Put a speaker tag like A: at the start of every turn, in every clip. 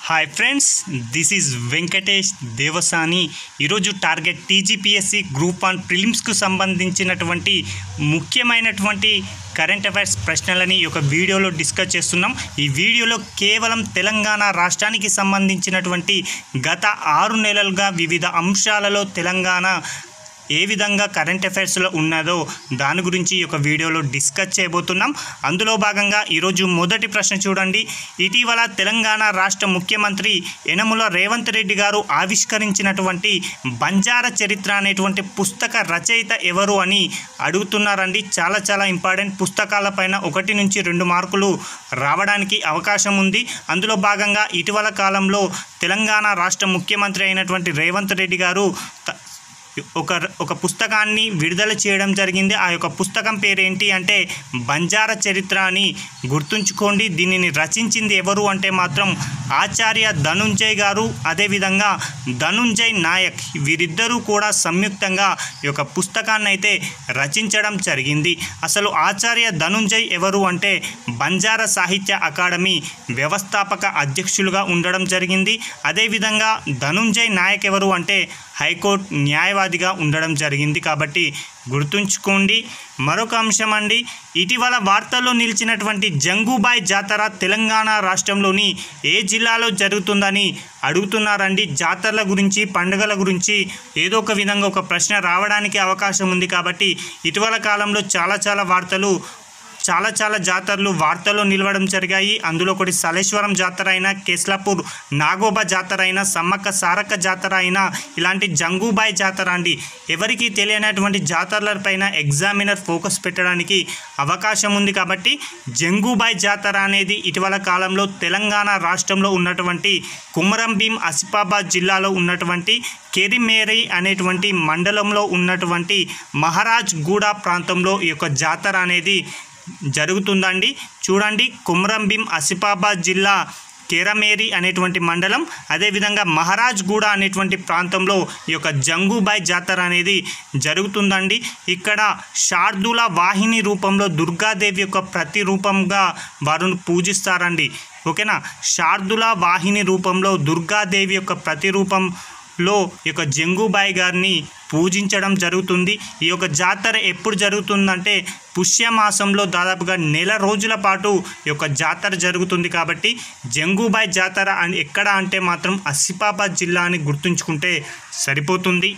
A: Hi friends, this is Venkatesh Devasani. ఈరోజు target TGPSC group 1 ప్రిలిమ్స్కు సంబంధించినటువంటి ముఖ్యమైనటువంటి కరెంట్ అఫైర్స్ ప్రశ్నలని ఈ యొక్క వీడియోలో డిస్కస్ చేస్తున్నాం. ఈ వీడియోలో కేవలం తెలంగాణ రాష్ట్రానికి సంబంధించినటువంటి గత 6 నెలలుగా వివిధ అంశాలలో తెలంగాణ ఏ విధంగా కరెంట్ అఫైర్స్లో ఉన్నదో దాని గురించి ఈ యొక్క వీడియోలో డిస్కస్ చేయబోతున్నాం. అందులో భాగంగా ఈరోజు మొదటి ప్రశ్న చూడండి. ఇటీవల తెలంగాణ రాష్ట్ర ముఖ్యమంత్రి యనమల రేవంత్ రెడ్డి గారు ఆవిష్కరించినటువంటి బంజారా చరిత్ర అనేటువంటి పుస్తక రచయిత ఎవరు అని అడుగుతున్నారండి. చాలా ఇంపార్టెంట్. పుస్తకాలపైన 1 నుంచి 2 మార్కులు రావడానికి అవకాశం ఉంది. అందులో భాగంగా ఇటీవల కాలంలో తెలంగాణ రాష్ట్ర ముఖ్యమంత్రి అయినటువంటి రేవంత్ రెడ్డి గారు ఒక పుస్తకాన్ని విడుదల చేయడం జరిగింది. ఆ యొక్క పుస్తకం పేరేంటి అంటే బంజారా చరిత్ర అని గుర్తుంచుకోండి. దీనిని రచించింది ఎవరు అంటే మాత్రం ఆచార్య ధనుంజయ్ గారు, అదేవిధంగా ధనుంజయ్ నాయక్. వీరిద్దరూ కూడా సంయుక్తంగా ఈ యొక్క పుస్తకాన్ని అయితే రచించడం జరిగింది. అసలు ఆచార్య ధనుంజయ్ ఎవరు అంటే బంజారా సాహిత్య అకాడమీ వ్యవస్థాపక అధ్యక్షులుగా ఉండడం జరిగింది. అదేవిధంగా ధనుంజయ్ నాయక్ ఎవరు అంటే హైకోర్టు న్యాయవాదిగా ఉండడం జరిగింది. కాబట్టి గుర్తుంచుకోండి. మరొక అంశం అండి, ఇటీవల వార్తల్లో నిలిచినటువంటి జంగూబాయ్ జాతర తెలంగాణ రాష్ట్రంలోని ఏ జిల్లాలో జరుగుతుందని అడుగుతున్నారండి. జాతరల గురించి, పండుగల గురించి ఏదో ఒక విధంగా ఒక ప్రశ్న రావడానికి అవకాశం ఉంది. కాబట్టి ఇటీవల కాలంలో చాలా వార్తలు చాలా జాతరలు వార్తల్లో నిలవడం జరిగాయి. అందులో ఒకటి సలేశ్వరం జాతర అయినా, కేస్లాపూర్ నాగోబా జాతర అయినా, సమ్మక్క సారక్క జాతర అయినా, ఇలాంటి జంగూబాయ్ జాతర అండి. ఎవరికి తెలియనటువంటి జాతరలపైన ఎగ్జామినర్ ఫోకస్ పెట్టడానికి అవకాశం ఉంది. కాబట్టి జంగూబాయ్ జాతర అనేది ఇటీవల కాలంలో తెలంగాణ రాష్ట్రంలో ఉన్నటువంటి కుమరంభీం ఆసిఫాబాద్ జిల్లాలో ఉన్నటువంటి కెరిమేరి అనేటువంటి మండలంలో ఉన్నటువంటి మహారాజ్ గూడ ప్రాంతంలో ఈ యొక్క జాతర అనేది జరుగుతుందండి. చూడండి, కుమరంభీం ఆసిఫాబాద్ జిల్లా కెరమేరి అనేటువంటి మండలం, అదేవిధంగా మహారాజ్ గూడ అనేటువంటి ప్రాంతంలో ఈ యొక్క జంగూబాయ్ జాతర అనేది జరుగుతుందండి. ఇక్కడ శార్దూల వాహిని రూపంలో దుర్గాదేవి యొక్క ప్రతిరూపంగా వారిని పూజిస్తారండి. ఓకేనా. శార్దూల వాహిని రూపంలో దుర్గాదేవి యొక్క ప్రతిరూపంలో ఈ యొక్క జంగూబాయ్ గారిని పూజించడం జరుగుతుంది. ఈ యొక్క జాతర ఎప్పుడు జరుగుతుందంటే పుష్యమాసంలో దాదాపుగా నెల రోజుల పాటు ఈ యొక్క జాతర జరుగుతుంది. కాబట్టి జంగూబాయ్ జాతర ఎక్కడ అంటే మాత్రం ఆసిఫాబాద్ జిల్లా అని గుర్తుంచుకుంటే సరిపోతుంది.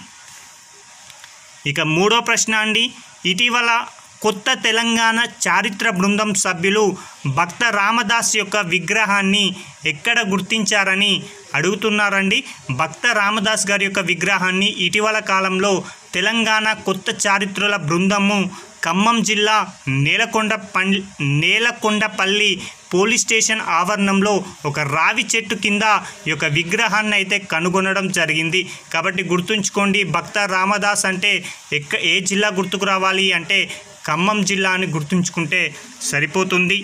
A: ఇక మూడో ప్రశ్న అండి, ఇటీవల కొత్త తెలంగాణ చారిత్ర బృందం సభ్యులు భక్త రామదాస్ యొక్క విగ్రహాన్ని ఎక్కడ గుర్తించారని అడుగుతున్నారండి. భక్త రామదాస్ గారి యొక్క విగ్రహాన్ని ఇటీవల కాలంలో తెలంగాణ కొత్త చారిత్రల బృందము ఖమ్మం జిల్లా నేలకొండపల్లి పోలీస్ స్టేషన్ ఆవరణంలో ఒక రావి చెట్టు కింద ఈ యొక్క విగ్రహాన్ని అయితే కనుగొనడం జరిగింది. కాబట్టి గుర్తుంచుకోండి, భక్త రామదాస్ అంటే ఏ జిల్లా గుర్తుకు రావాలి అంటే ఖమ్మం జిల్లా అని గుర్తుంచుకుంటే సరిపోతుంది.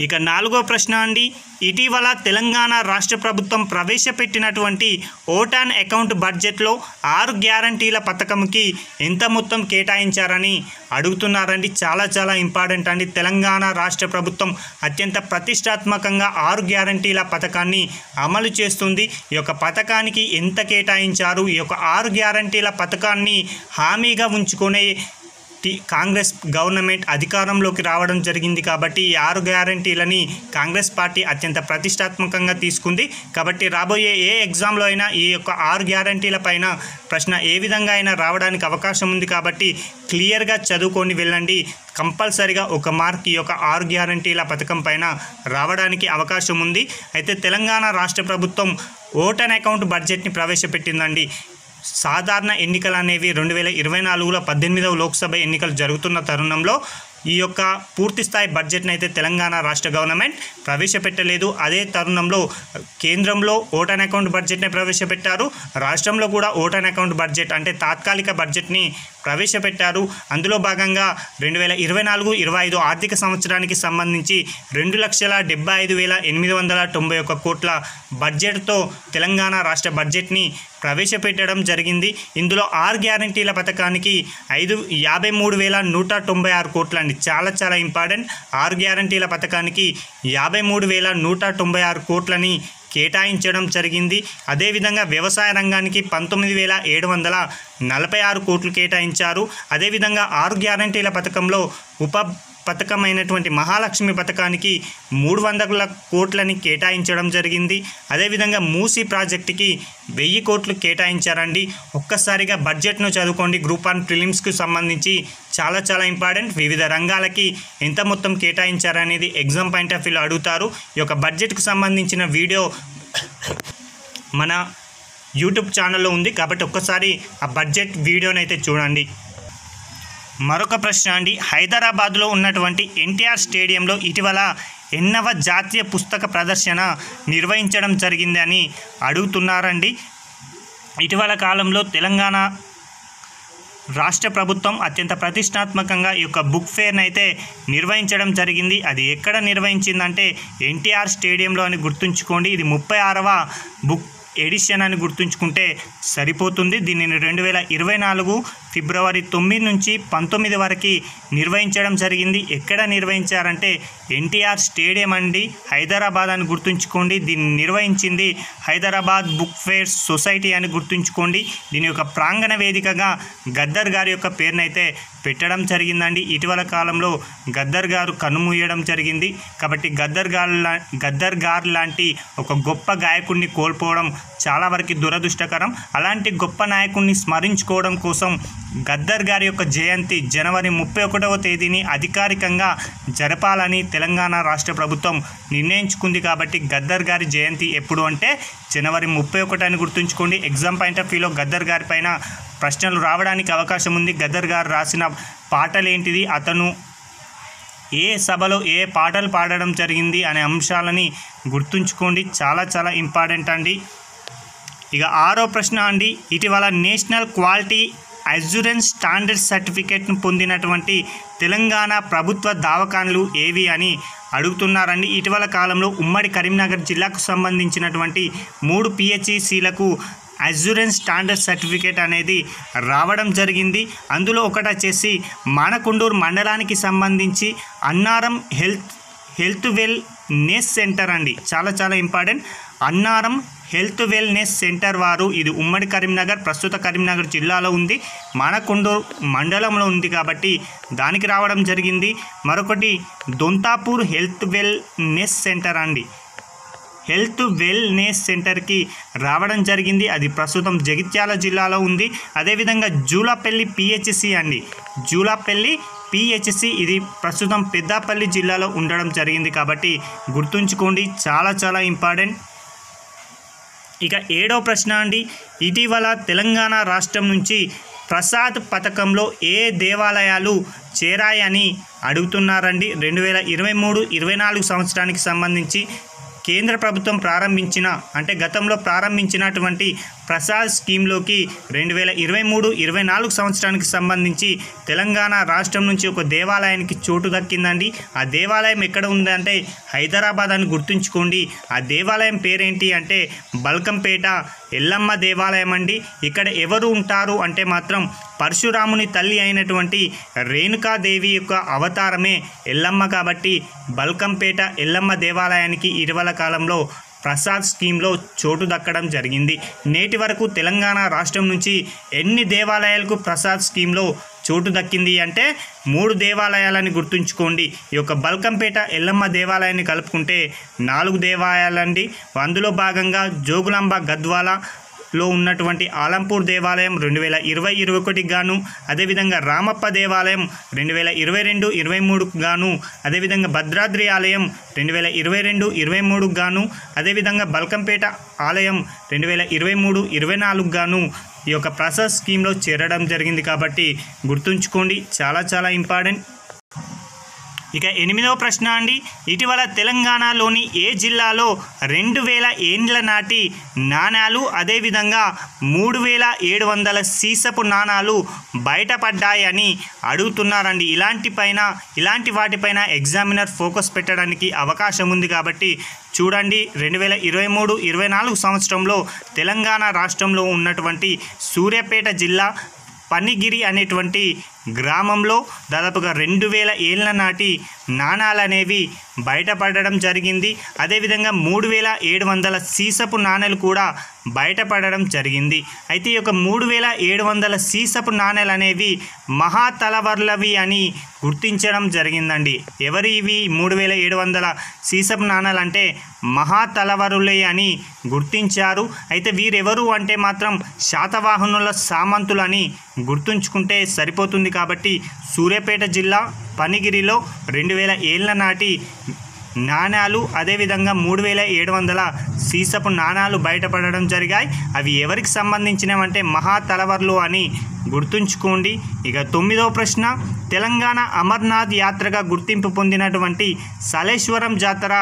A: ఇక నాలుగో ప్రశ్న అండి, ఇటీవల తెలంగాణ రాష్ట్ర ప్రభుత్వం ప్రవేశపెట్టినటువంటి ఓటాన్ అకౌంట్ బడ్జెట్లో 6 గ్యారంటీల పథకంకి ఎంత మొత్తం కేటాయించారని అడుగుతున్నారండి. చాలా ఇంపార్టెంట్ అండి. తెలంగాణ రాష్ట్ర ప్రభుత్వం అత్యంత ప్రతిష్టాత్మకంగా 6 గ్యారంటీల పథకాన్ని అమలు చేస్తుంది. ఈ యొక్క పథకానికి ఎంత కేటాయించారు? ఈ యొక్క 6 గ్యారంటీల పథకాన్ని హామీగా ఉంచుకునే కాంగ్రెస్ గవర్నమెంట్ అధికారంలోకి రావడం జరిగింది. కాబట్టి ఈ 6 గ్యారంటీలని కాంగ్రెస్ పార్టీ అత్యంత ప్రతిష్టాత్మకంగా తీసుకుంది. కాబట్టి రాబోయే ఏ ఎగ్జామ్లో అయినా ఈ యొక్క 6 గ్యారంటీల పైన ప్రశ్న ఏ విధంగా అయినా రావడానికి అవకాశం ఉంది. కాబట్టి క్లియర్గా చదువుకొని వెళ్ళండి. కంపల్సరిగా 1 మార్క్ ఈ యొక్క 6 గ్యారంటీల పథకం పైన రావడానికి అవకాశం ఉంది. అయితే తెలంగాణ రాష్ట్ర ప్రభుత్వం ఓటాన్ అకౌంట్ బడ్జెట్ని ప్రవేశపెట్టిందండి. సాధారణ ఎన్నికలు అనేవి 2024లో 18వ లోక్సభ ఎన్నికలు జరుగుతున్న తరుణంలో ఈ యొక్క పూర్తిస్థాయి బడ్జెట్ని అయితే తెలంగాణ రాష్ట్ర గవర్నమెంట్ ప్రవేశపెట్టలేదు. అదే తరుణంలో కేంద్రంలో ఓటాన్ అకౌంట్ బడ్జెట్ని ప్రవేశపెట్టారు. రాష్ట్రంలో కూడా ఓటాన్ అకౌంట్ బడ్జెట్ అంటే తాత్కాలిక బడ్జెట్ని ప్రవేశపెట్టారు. అందులో భాగంగా 2024-25 ఆర్థిక సంవత్సరానికి సంబంధించి 2,75,891 కోట్ల బడ్జెట్తో తెలంగాణ రాష్ట్ర బడ్జెట్ని ప్రవేశపెట్టడం జరిగింది. ఇందులో 6 గ్యారంటీల పథకానికి 53,196 కోట్లు అండి. చాలా చాలా ఇంపార్టెంట్. 6 గ్యారంటీల పథకానికి 53,196 కోట్లని కేటాయించడం జరిగింది. అదేవిధంగా వ్యవసాయ రంగానికి 19,746 కోట్లు కేటాయించారు. అదేవిధంగా 6 గ్యారంటీల పథకంలో ఉప పథకమైనటువంటి మహాలక్ష్మి పథకానికి 300 కోట్లని కేటాయించడం జరిగింది. అదేవిధంగా మూసీ ప్రాజెక్టుకి 1000 కోట్లు కేటాయించారండి. ఒక్కసారిగా బడ్జెట్ను చదువుకోండి. గ్రూప్ 1 ప్రిలిమ్స్కు సంబంధించి చాలా చాలా ఇంపార్టెంట్. వివిధ రంగాలకి ఎంత మొత్తం కేటాయించారనేది ఎగ్జామ్ పాయింట్ ఆఫ్ వ్యూలో అడుగుతారు. ఈ యొక్క బడ్జెట్కు సంబంధించిన వీడియో మన యూట్యూబ్ ఛానల్లో ఉంది కాబట్టి ఒక్కసారి ఆ బడ్జెట్ వీడియోనైతే చూడండి. మరొక ప్రశ్న అండి, హైదరాబాద్లో ఉన్నటువంటి ఎన్టీఆర్ స్టేడియంలో ఇటీవల 8వ జాతీయ పుస్తక ప్రదర్శన నిర్వహించడం జరిగింది అని అడుగుతున్నారండి. ఇటీవల కాలంలో తెలంగాణ రాష్ట్ర ప్రభుత్వం అత్యంత ప్రతిష్టాత్మకంగా ఈ యొక్క బుక్ ఫేర్ని అయితే నిర్వహించడం జరిగింది. అది ఎక్కడ నిర్వహించిందంటే ఎన్టీఆర్ స్టేడియంలో అని గుర్తుంచుకోండి. ఇది 36వ బుక్ ఎడిషన్ అని గుర్తుంచుకుంటే సరిపోతుంది. దీనిని 2024 ఫిబ్రవరి 9 నుంచి 19 వరకు నిర్వహించడం జరిగింది. ఎక్కడ నిర్వహించారంటే ఎన్టీఆర్ స్టేడియం అండి, హైదరాబాద్ అని గుర్తుంచుకోండి. దీన్ని నిర్వహించింది హైదరాబాద్ బుక్ ఫేర్ సొసైటీ అని గుర్తుంచుకోండి. దీని యొక్క ప్రాంగణ వేదికగా గద్దర్ గారి యొక్క పేరునైతే పెట్టడం జరిగిందండి. ఇటీవల కాలంలో గద్దర్ గారు కన్నుమూయడం జరిగింది కాబట్టి గద్దర్ గారు లాంటి ఒక గొప్ప గాయకుడిని కోల్పోవడం చాలా వరకు దురదృష్టకరం. అలాంటి గొప్ప నాయకుడిని స్మరించుకోవడం కోసం గద్దర్ గారి యొక్క జయంతి జనవరి 31వ తేదీని అధికారికంగా జరపాలని తెలంగాణ రాష్ట్ర ప్రభుత్వం నిర్ణయించుకుంది. కాబట్టి గద్దర్ గారి జయంతి ఎప్పుడు అంటే జనవరి 31 అని గుర్తుంచుకోండి. ఎగ్జామ్ పాయింట్ ఆఫ్ వ్యూలో గద్దర్ గారి పైన ప్రశ్నలు రావడానికి అవకాశం ఉంది. గద్దర్ గారు రాసిన పాటలు ఏంటిది, అతను ఏ సభలో ఏ పాటలు పాడడం జరిగింది అనే అంశాలని గుర్తుంచుకోండి. చాలా చాలా ఇంపార్టెంట్ అండి. ఇక 6వ ప్రశ్న అండి, ఇటీవల నేషనల్ క్వాలిటీ అష్యూరెన్స్ స్టాండర్డ్ సర్టిఫికేట్ను పొందినటువంటి తెలంగాణ ప్రభుత్వ దవాఖానలు ఏవి అని అడుగుతున్నారండి. ఇటీవల కాలంలో ఉమ్మడి కరీంనగర్ జిల్లాకు సంబంధించినటువంటి 3 PHCలకు అష్యూరెన్స్ స్టాండర్డ్ సర్టిఫికేట్ అనేది రావడం జరిగింది. అందులో ఒకటి వచ్చేసి మానకొండూరు మండలానికి సంబంధించి అన్నారం హెల్త్ వెల్నెస్ సెంటర్ అండి. చాలా చాలా important. Annaram health wellness centre వారు, ఇది ఉమ్మడి కరీంనగర్, ప్రస్తుత కరీంనగర్ జిల్లాలో ఉంది, మానకొండూరు మండలంలో ఉంది కాబట్టి దానికి రావడం జరిగింది. మరొకటి దొంతాపూర్ హెల్త్ వెల్నెస్ సెంటర్ అండి, హెల్త్ వెల్నెస్ సెంటర్కి రావడం జరిగింది. అది ప్రస్తుతం జగిత్యాల జిల్లాలో ఉంది. అదేవిధంగా జూలపల్లి PHC అండి, జూలపల్లి PHC ఇది ప్రస్తుతం పెద్దపల్లి జిల్లాలో ఉండడం జరిగింది కాబట్టి గుర్తుంచుకోండి. చాలా చాలా ఇంపార్టెంట్. ఇక 7వ ప్రశ్న అండి, ఇటీవల తెలంగాణ రాష్ట్రం నుంచి ప్రసాద్ పథకంలో ఏ దేవాలయాలు చేరాయని అడుగుతున్నారండి. 2023-24 సంవత్సరానికి సంబంధించి కేంద్ర ప్రభుత్వం ప్రారంభించిన అంటే గతంలో ప్రారంభించినటువంటి ప్రసాద్ స్కీమ్లోకి 2023-24 సంవత్సరానికి సంబంధించి తెలంగాణ రాష్ట్రం నుంచి ఒక దేవాలయానికి చోటు దక్కిందండి. ఆ దేవాలయం ఎక్కడ ఉందంటే హైదరాబాద్ అని గుర్తుంచుకోండి. ఆ దేవాలయం పేరేంటి అంటే బల్కంపేట ఎల్లమ్మ దేవాలయం అండి. ఇక్కడ ఎవరు ఉంటారు అంటే మాత్రం పరశురాముని తల్లి అయినటువంటి రేణుకాదేవి యొక్క అవతారమే ఎల్లమ్మ కాబట్టి బల్కంపేట ఎల్లమ్మ దేవాలయానికి ఇటీవల కాలంలో ప్రసాద్ స్కీమ్లో చోటు దక్కడం జరిగింది. నేటి వరకు తెలంగాణ రాష్ట్రం నుంచి ఎన్ని దేవాలయాలకు ప్రసాద్ స్కీమ్లో చోటు దక్కింది అంటే 3 దేవాలయాలని గుర్తుంచుకోండి. ఈ యొక్క బల్కంపేట ఎల్లమ్మ దేవాలయాన్ని కలుపుకుంటే 4 దేవాలయాలండి. అందులో భాగంగా జోగులాంబ గద్వాలలో ఉన్నటువంటి ఆలంపూర్ దేవాలయం 2020-21 గాను, అదేవిధంగా రామప్ప దేవాలయం 2022-23 గాను, అదేవిధంగా భద్రాద్రి ఆలయం 2022-23 గాను, అదేవిధంగా బల్కంపేట ఆలయం 2023-24 గాను ఈ యొక్క ప్రసాద్ స్కీమ్లో చేరడం జరిగింది కాబట్టి గుర్తుంచుకోండి. చాలా చాలా ఇంపార్టెంట్. ఇక 8వ ప్రశ్న అండి, ఇటీవల తెలంగాణలోని ఏ జిల్లాలో 2000 ఏండ్ల నాటి నాణాలు అదేవిధంగా 3700 సీసపు నాణాలు బయటపడ్డాయని అడుగుతున్నారండి. ఇలాంటి వాటిపైన ఎగ్జామినర్ ఫోకస్ పెట్టడానికి అవకాశం ఉంది కాబట్టి చూడండి. 2023-24 సంవత్సరంలో తెలంగాణ రాష్ట్రంలో ఉన్నటువంటి సూర్యాపేట జిల్లా పనిగిరి అనేటువంటి గ్రామంలో దాదాపుగా 2000 ఏళ్ల నాటి నాణాలు అనేవి బయటపడడం జరిగింది. అదేవిధంగా 3700 సీసపు నాణేలు కూడా బయటపడడం జరిగింది. అయితే ఈ యొక్క 3700 సీసపు నాణేలు అనేవి మహాతలవర్లవి అని గుర్తించడం జరిగిందండి. ఎవరి ఇవి 3700 సీసపు నాణాలు అంటే మహాతలవరులే అని గుర్తించారు. అయితే వీరెవరు అంటే మాత్రం శాతవాహనుల సామంతులని గుర్తుంచుకుంటే సరిపోతుంది. కాబట్టి సూర్యాపేట జిల్లా పనిగిరిలో 2000 ఏళ్ల నాటి నాణాలు అదేవిధంగా 3700 సీసపు నాణాలు బయటపడడం జరిగాయి. అవి ఎవరికి సంబంధించినవంటే మహాతలవర్లు అని గుర్తుంచుకోండి. ఇక 9వ ప్రశ్న, తెలంగాణ అమర్నాథ్ యాత్రగా గుర్తింపు పొందినటువంటి సలేశ్వరం జాతర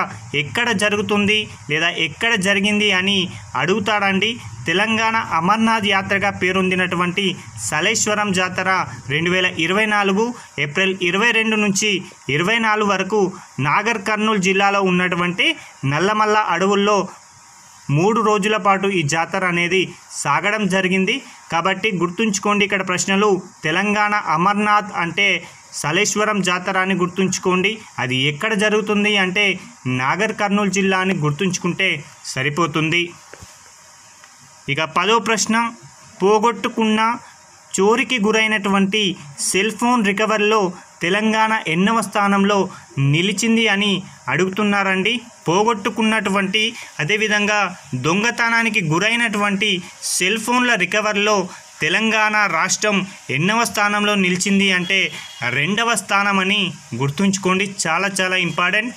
A: ఎక్కడ జరుగుతుంది లేదా ఎక్కడ జరిగింది అని అడుగుతాడండి. తెలంగాణ అమర్నాథ్ యాత్రగా పేరొందినటువంటి సలేశ్వరం జాతర 2024 ఏప్రిల్ 22 నుంచి 24 వరకు నాగర్ కర్నూలు జిల్లాలో ఉన్నటువంటి నల్లమల్ల అడవుల్లో 3 రోజుల పాటు ఈ జాతర అనేది సాగడం జరిగింది. కాబట్టి గుర్తుంచుకోండి, ఇక్కడ ప్రశ్నలు తెలంగాణ అమర్నాథ్ అంటే సలేశ్వరం జాతర అని గుర్తుంచుకోండి. అది ఎక్కడ జరుగుతుంది అంటే నాగర్ కర్నూలు జిల్లా అని గుర్తుంచుకుంటే సరిపోతుంది. ఇక 10వ ప్రశ్న, పోగొట్టుకున్న చోరీకి గురైనటువంటి సెల్ ఫోన్ రికవరీలో తెలంగాణ ఎన్నవ స్థానంలో నిలిచింది అని అడుగుతున్నారండి. పోగొట్టుకున్నటువంటి అదేవిధంగా దొంగతనానికి గురైనటువంటి సెల్ ఫోన్ల రికవరీలో తెలంగాణ రాష్ట్రం ఎన్నవ స్థానంలో నిలిచింది అంటే 2వ స్థానం అని గుర్తుంచుకోండి. చాలా ఇంపార్టెంట్.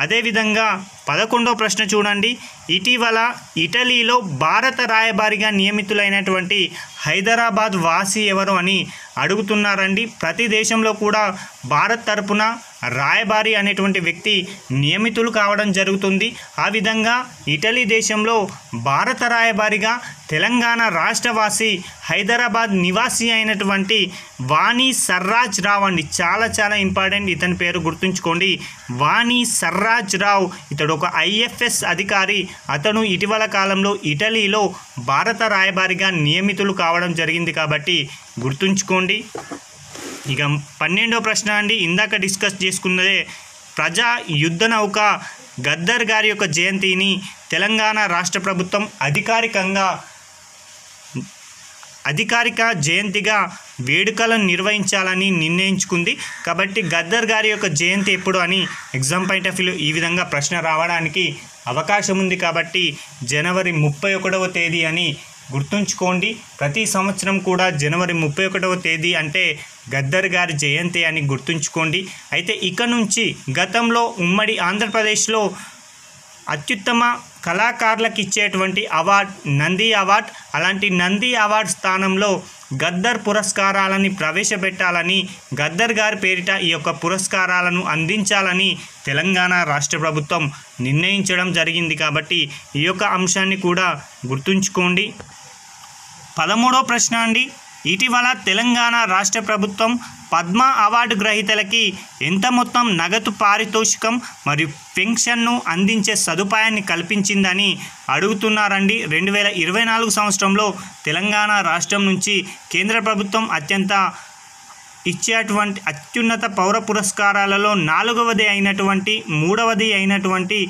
A: అదేవిధంగా 11వ ప్రశ్న చూడండి, ఇటీవల ఇటలీలో భారత రాయబారిగా నియమితులైనటువంటి హైదరాబాద్ వాసి ఎవరు అని అడుగుతున్నారండి. ప్రతి దేశంలో కూడా భారత్ తరపున రాయబారి అనేటువంటి వ్యక్తి నియమితులు కావడం జరుగుతుంది. ఆ విధంగా ఇటలీ దేశంలో భారత రాయబారిగా తెలంగాణ రాష్ట్రవాసి హైదరాబాద్ నివాసి అయినటువంటి వాణి సర్రాజ్ రావు అండి. చాలా ఇంపార్టెంట్. ఇతని పేరు గుర్తుంచుకోండి, వాణి సర్రాజ్ రావు. ఇతడు ఒక IFS అధికారి. అతను ఇటీవల కాలంలో ఇటలీలో భారత రాయబారిగా నియమితులు కావడం జరిగింది కాబట్టి గుర్తుంచుకోండి. ఇక 12వ ప్రశ్న అండి, ఇందాక డిస్కస్ చేసుకున్నదే ప్రజా యుద్ధ నౌక గద్దర్ గారి యొక్క జయంతిని తెలంగాణ రాష్ట్ర ప్రభుత్వం అధికారిక జయంతిగా వేడుకలను నిర్వహించాలని నిర్ణయించుకుంది. కాబట్టి గద్దర్ గారి యొక్క జయంతి ఎప్పుడు అని ఎగ్జామ్ పాయింట్ ఆఫ్ వ్యూ ఈ విధంగా ప్రశ్న రావడానికి అవకాశం ఉంది. కాబట్టి జనవరి 31వ తేదీ అని గుర్తుంచుకోండి. ప్రతి సంవత్సరం కూడా జనవరి 31వ తేదీ అంటే గద్దర్ గారి జయంతి అని గుర్తుంచుకోండి. అయితే ఇక నుంచి గతంలో ఉమ్మడి ఆంధ్రప్రదేశ్లో అత్యుత్తమ కళాకారులకు ఇచ్చేటువంటి అవార్డ్ నంది అవార్డ్. అలాంటి నంది అవార్డ్ స్థానంలో గద్దర్ పురస్కారాలని ప్రవేశపెట్టాలని, గద్దర్ గారి పేరిట ఈ యొక్క పురస్కారాలను అందించాలని తెలంగాణ రాష్ట్ర ప్రభుత్వం నిర్ణయించడం జరిగింది. కాబట్టి ఈ యొక్క అంశాన్ని కూడా గుర్తుంచుకోండి. 13వ ప్రశ్న అండి, ఇటీవల తెలంగాణ రాష్ట్ర ప్రభుత్వం పద్మ అవార్డు గ్రహీతలకి ఎంత మొత్తం నగదు పారితోషికం మరియు పెన్షన్ను అందించే సదుపాయాన్ని కల్పించిందని అడుగుతున్నారండి. 2024 సంవత్సరంలో తెలంగాణ రాష్ట్రం నుంచి కేంద్ర ప్రభుత్వం ఇచ్చేటువంటి అత్యున్నత పౌర పురస్కారాలలో 4వది అయినటువంటి 3వది అయినటువంటి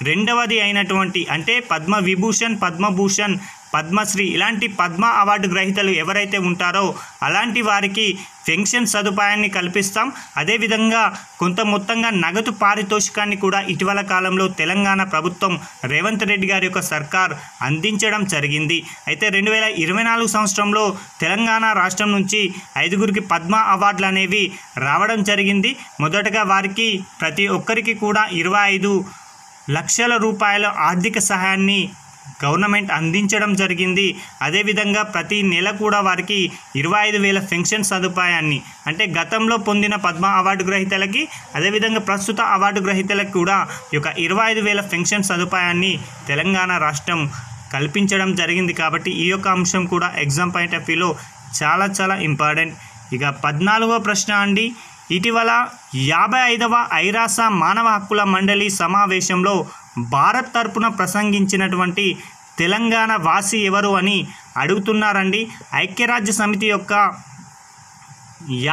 A: 2వది అయినటువంటి అంటే పద్మవిభూషణ్, పద్మభూషణ్, పద్మశ్రీ ఇలాంటి పద్మ అవార్డు గ్రహీతలు ఎవరైతే ఉంటారో అలాంటి వారికి పెన్షన్ సదుపాయాన్ని కల్పిస్తాం. అదేవిధంగా కొంత మొత్తంగా నగదు పారితోషికాన్ని కూడా ఇటీవల కాలంలో తెలంగాణ ప్రభుత్వం రేవంత్ రెడ్డి గారి యొక్క సర్కార్ అందించడం జరిగింది. అయితే 2024 సంవత్సరంలో తెలంగాణ రాష్ట్రం నుంచి 5గురికి పద్మ అవార్డులు అనేవి రావడం జరిగింది. మొదటగా వారికి ప్రతి ఒక్కరికి కూడా 25 లక్షల రూపాయల ఆర్థిక సహాయాన్ని గవర్నమెంట్ అందించడం జరిగింది. అదేవిధంగా ప్రతి నెల కూడా వారికి 25,000 పెన్షన్ సదుపాయాన్ని, అంటే గతంలో పొందిన పద్మ అవార్డు గ్రహీతలకి అదేవిధంగా ప్రస్తుత అవార్డు గ్రహీతలకు కూడా ఈ యొక్క 25,000 పెన్షన్ సదుపాయాన్ని తెలంగాణ రాష్ట్రం కల్పించడం జరిగింది. కాబట్టి ఈ యొక్క అంశం కూడా ఎగ్జామ్ పాయింట్ ఆఫ్ వ్యూలో చాలా చాలా ఇంపార్టెంట్. ఇక 14వ ప్రశ్న అండి, ఇటీవల 55వ ఐరాస మానవ హక్కుల మండలి సమావేశంలో భారత్ తరపున ప్రసంగించినటువంటి తెలంగాణ వాసి ఎవరు అని అడుగుతున్నారండి. ఐక్యరాజ్య సమితి యొక్క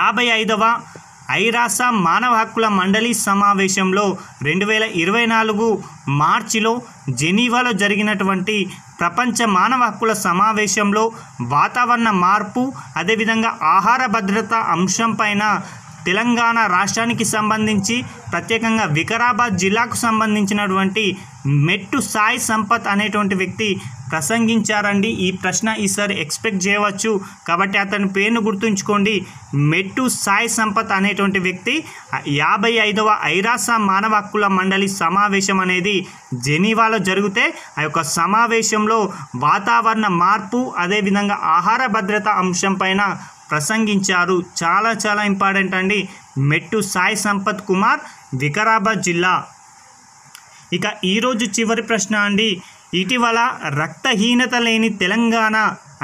A: 55వ ఐరాస మానవ హక్కుల మండలి సమావేశంలో 2024 మార్చిలో జెనీవాలో జరిగినటువంటి ప్రపంచ మానవ హక్కుల సమావేశంలో వాతావరణ మార్పు అదేవిధంగా ఆహార భద్రత అంశంపైన తెలంగాణ రాష్ట్రానికి సంబంధించి ప్రత్యేకంగా వికారాబాద్ జిల్లాకు సంబంధించినటువంటి మెట్టు సాయి సంపత్ అనేటువంటి వ్యక్తి ప్రసంగించారండి. ఈ ప్రశ్న ఈసారి ఎక్స్పెక్ట్ చేయవచ్చు కాబట్టి అతని పేరును గుర్తుంచుకోండి. మెట్టు సాయి సంపత్ అనేటువంటి వ్యక్తి 55వ ఐరాస మానవ హక్కుల మండలి సమావేశం అనేది జెనీవాలో జరిగితే ఆ యొక్క సమావేశంలో వాతావరణ మార్పు అదేవిధంగా ఆహార భద్రత అంశంపైన ప్రసంగించారు. చాలా చాలా ఇంపార్టెంట్ అండి. మెట్టు సాయి సంపత్ కుమార్, వికారాబాద్ జిల్లా. ఇక ఈరోజు చివరి ప్రశ్న అండి, ఇటీవల రక్తహీనత లేని తెలంగాణ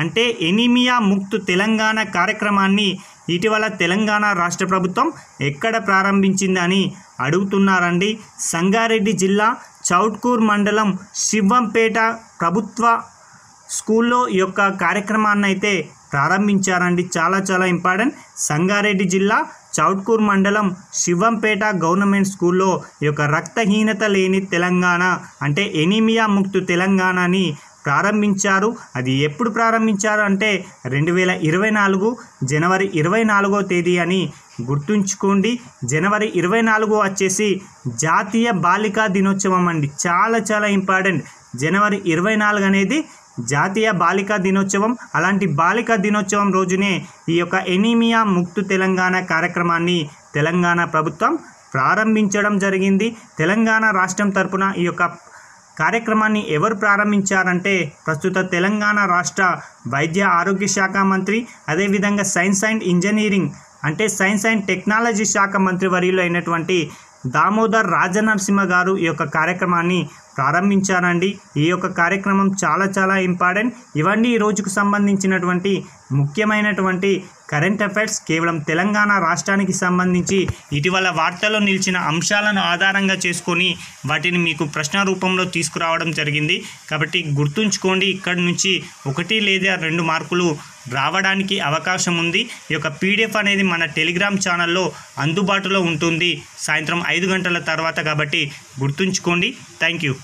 A: అంటే ఎనీమియా ముక్త్ తెలంగాణ కార్యక్రమాన్ని ఇటీవల తెలంగాణ రాష్ట్ర ప్రభుత్వం ఎక్కడ ప్రారంభించిందని అడుగుతున్నారండి. సంగారెడ్డి జిల్లా చౌట్కూర్ మండలం శివంపేట ప్రభుత్వ స్కూల్లో ఈ యొక్క కార్యక్రమాన్ని అయితే ప్రారంభించారండి. చాలా చాలా ఇంపార్టెంట్. సంగారెడ్డి జిల్లా చౌట్కూర్ మండలం శివంపేట గవర్నమెంట్ స్కూల్లో ఈ యొక్క రక్తహీనత లేని తెలంగాణ అంటే ఎనీమియా ముక్త్ తెలంగాణని ప్రారంభించారు. అది ఎప్పుడు ప్రారంభించారు అంటే 2024 జనవరి 24వ తేదీ అని గుర్తుంచుకోండి. జనవరి 24 వచ్చేసి జాతీయ బాలికా దినోత్సవం అండి. చాలా చాలా ఇంపార్టెంట్. జనవరి 24 అనేది జాతీయ బాలికా దినోత్సవం. అలాంటి బాలికా దినోత్సవం రోజునే ఈ యొక్క ఎనీమియా ముక్త్ తెలంగాణ కార్యక్రమాన్ని తెలంగాణ ప్రభుత్వం ప్రారంభించడం జరిగింది. తెలంగాణ రాష్ట్రం తరపున ఈ యొక్క కార్యక్రమాన్ని ఎవరు ప్రారంభించారంటే ప్రస్తుత తెలంగాణ రాష్ట్ర వైద్య ఆరోగ్య శాఖ మంత్రి అదేవిధంగా సైన్స్ అండ్ ఇంజనీరింగ్ అంటే సైన్స్ అండ్ టెక్నాలజీ శాఖ మంత్రి వర్యులు అయినటువంటి దామోదర్ రాజనరసింహ గారు ఈ యొక్క కార్యక్రమాన్ని ప్రారంభించారండి. ఈ యొక్క కార్యక్రమం చాలా చాలా ఇంపార్టెంట్. ఇవన్నీ ఈ రోజుకు సంబంధించినటువంటి ముఖ్యమైనటువంటి కరెంట్ అఫైర్స్. కేవలం తెలంగాణ రాష్ట్రానికి సంబంధించి ఇటీవల వార్తల్లో నిలిచిన అంశాలను ఆధారంగా చేసుకొని వాటిని మీకు ప్రశ్న రూపంలో తీసుకురావడం జరిగింది. కాబట్టి గుర్తుంచుకోండి, ఇక్కడి నుంచి 1 లేదా 2 మార్కులు రావడానికి అవకాశం ఉంది. ఈ యొక్క పీడిఎఫ్ అనేది మన టెలిగ్రామ్ ఛానల్లో అందుబాటులో ఉంటుంది సాయంత్రం 5 గంటల తర్వాత. కాబట్టి గుర్తుంచుకోండి. Thank you.